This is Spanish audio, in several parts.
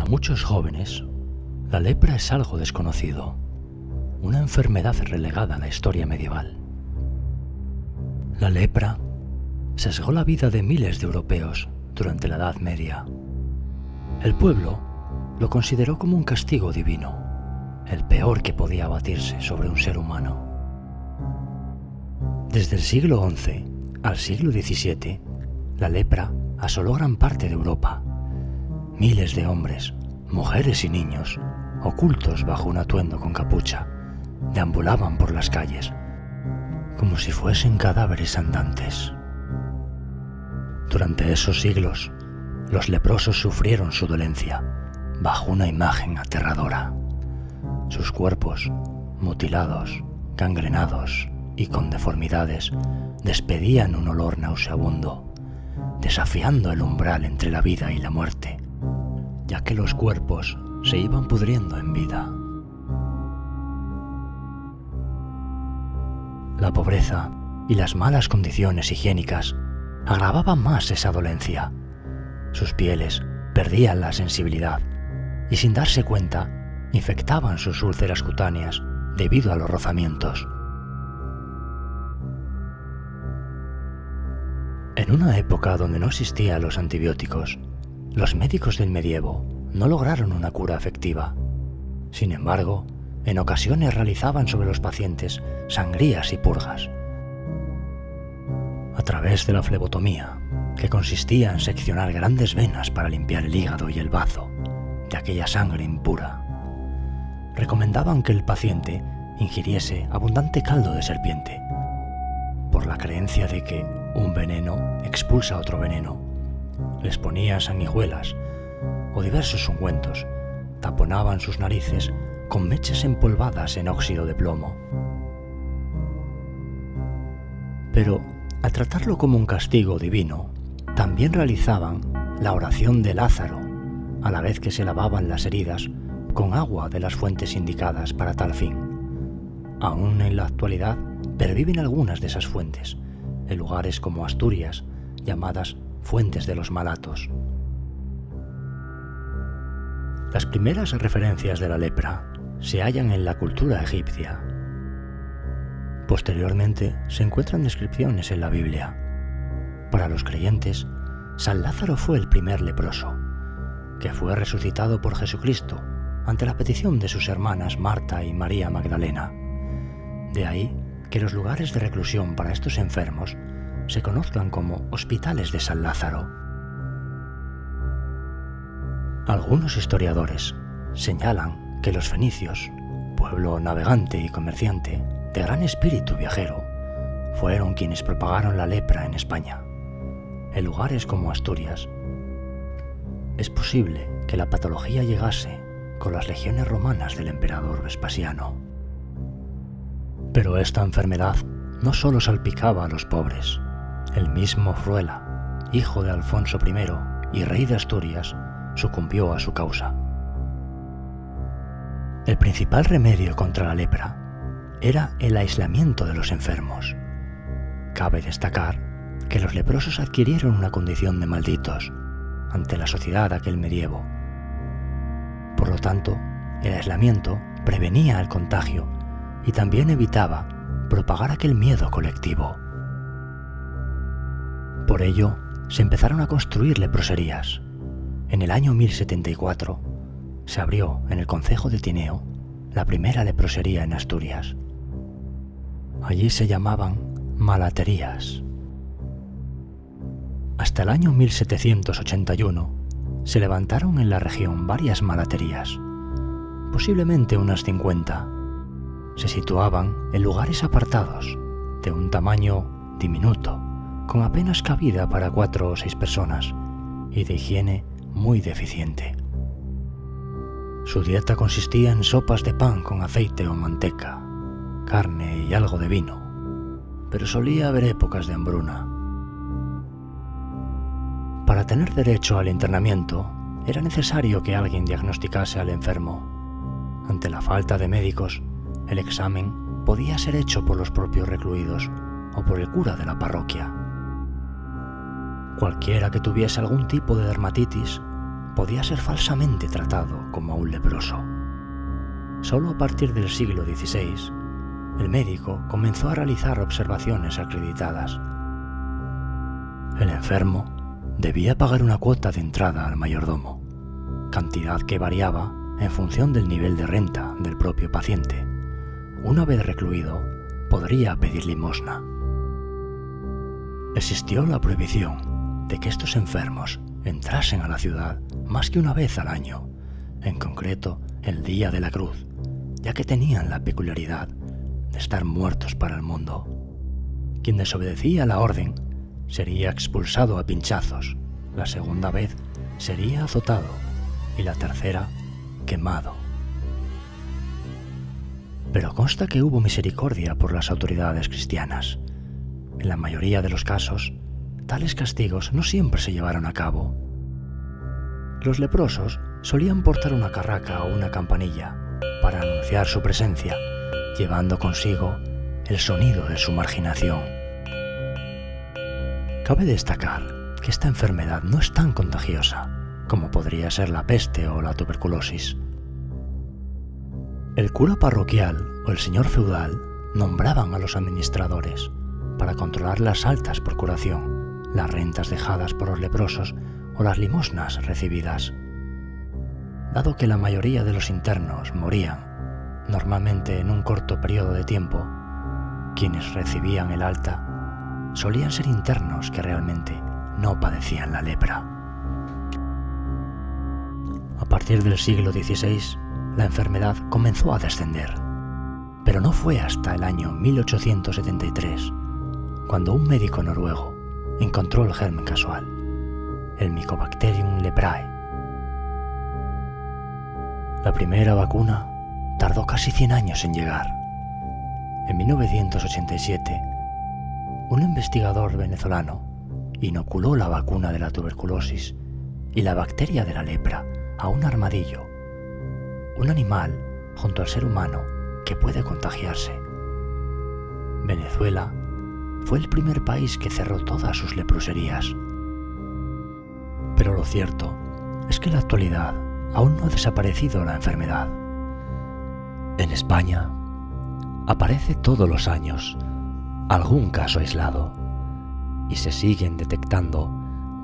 Para muchos jóvenes, la lepra es algo desconocido, una enfermedad relegada a la historia medieval. La lepra sesgó la vida de miles de europeos durante la Edad Media. El pueblo lo consideró como un castigo divino, el peor que podía abatirse sobre un ser humano. Desde el siglo XI al siglo XVII, la lepra asoló gran parte de Europa. Miles de hombres, mujeres y niños, ocultos bajo un atuendo con capucha, deambulaban por las calles, como si fuesen cadáveres andantes. Durante esos siglos, los leprosos sufrieron su dolencia bajo una imagen aterradora. Sus cuerpos, mutilados, gangrenados y con deformidades, despedían un olor nauseabundo, desafiando el umbral entre la vida y la muerte, ya que los cuerpos se iban pudriendo en vida. La pobreza y las malas condiciones higiénicas agravaban más esa dolencia. Sus pieles perdían la sensibilidad y, sin darse cuenta, infectaban sus úlceras cutáneas debido a los rozamientos. En una época donde no existían los antibióticos, los médicos del medievo no lograron una cura efectiva. Sin embargo, en ocasiones realizaban sobre los pacientes sangrías y purgas. A través de la flebotomía, que consistía en seccionar grandes venas para limpiar el hígado y el bazo de aquella sangre impura, recomendaban que el paciente ingiriese abundante caldo de serpiente, por la creencia de que un veneno expulsa otro veneno. Les ponían sanguijuelas o diversos ungüentos, taponaban sus narices con mechas empolvadas en óxido de plomo. Pero, al tratarlo como un castigo divino, también realizaban la oración de Lázaro, a la vez que se lavaban las heridas con agua de las fuentes indicadas para tal fin. Aún en la actualidad perviven algunas de esas fuentes, en lugares como Asturias, llamadas Fuentes de los Malatos. Las primeras referencias de la lepra se hallan en la cultura egipcia. Posteriormente se encuentran descripciones en la Biblia. Para los creyentes, San Lázaro fue el primer leproso, que fue resucitado por Jesucristo ante la petición de sus hermanas Marta y María Magdalena. De ahí que los lugares de reclusión para estos enfermos se conozcan como hospitales de San Lázaro. Algunos historiadores señalan que los fenicios, pueblo navegante y comerciante de gran espíritu viajero, fueron quienes propagaron la lepra en España. En lugares como Asturias, es posible que la patología llegase con las legiones romanas del emperador Vespasiano. Pero esta enfermedad no solo salpicaba a los pobres. El mismo Fruela, hijo de Alfonso I y rey de Asturias, sucumbió a su causa. El principal remedio contra la lepra era el aislamiento de los enfermos. Cabe destacar que los leprosos adquirieron una condición de malditos ante la sociedad de aquel medievo. Por lo tanto, el aislamiento prevenía el contagio y también evitaba propagar aquel miedo colectivo. Por ello, se empezaron a construir leproserías. En el año 1074 se abrió en el concejo de Tineo la primera leprosería en Asturias. Allí se llamaban malaterías. Hasta el año 1781 se levantaron en la región varias malaterías, posiblemente unas 50. Se situaban en lugares apartados, de un tamaño diminuto, con apenas cabida para 4 o 6 personas, y de higiene muy deficiente. Su dieta consistía en sopas de pan con aceite o manteca, carne y algo de vino, pero solía haber épocas de hambruna. Para tener derecho al internamiento, era necesario que alguien diagnosticase al enfermo. Ante la falta de médicos, el examen podía ser hecho por los propios recluidos o por el cura de la parroquia. Cualquiera que tuviese algún tipo de dermatitis podía ser falsamente tratado como un leproso. Solo a partir del siglo XVI, el médico comenzó a realizar observaciones acreditadas. El enfermo debía pagar una cuota de entrada al mayordomo, cantidad que variaba en función del nivel de renta del propio paciente. Una vez recluido, podría pedir limosna. Existió la prohibición de que estos enfermos entrasen a la ciudad más que una vez al año, en concreto el Día de la Cruz, ya que tenían la peculiaridad de estar muertos para el mundo. Quien desobedecía la orden sería expulsado a pinchazos, la segunda vez sería azotado y la tercera quemado. Pero consta que hubo misericordia por las autoridades cristianas. En la mayoría de los casos, tales castigos no siempre se llevaron a cabo. Los leprosos solían portar una carraca o una campanilla para anunciar su presencia, llevando consigo el sonido de su marginación. Cabe destacar que esta enfermedad no es tan contagiosa como podría ser la peste o la tuberculosis. El cura parroquial o el señor feudal nombraban a los administradores para controlar las altas por curación, las rentas dejadas por los leprosos o las limosnas recibidas. Dado que la mayoría de los internos morían, normalmente en un corto periodo de tiempo, quienes recibían el alta solían ser internos que realmente no padecían la lepra. A partir del siglo XVI, la enfermedad comenzó a descender, pero no fue hasta el año 1873 cuando un médico noruego encontró el germen casual, el Mycobacterium leprae. La primera vacuna tardó casi 100 años en llegar. En 1987, un investigador venezolano inoculó la vacuna de la tuberculosis y la bacteria de la lepra a un armadillo, un animal junto al ser humano que puede contagiarse. Venezuela fue el primer país que cerró todas sus leproserías. Pero lo cierto es que en la actualidad aún no ha desaparecido la enfermedad. En España aparece todos los años algún caso aislado y se siguen detectando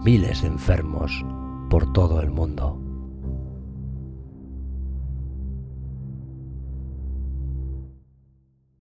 miles de enfermos por todo el mundo.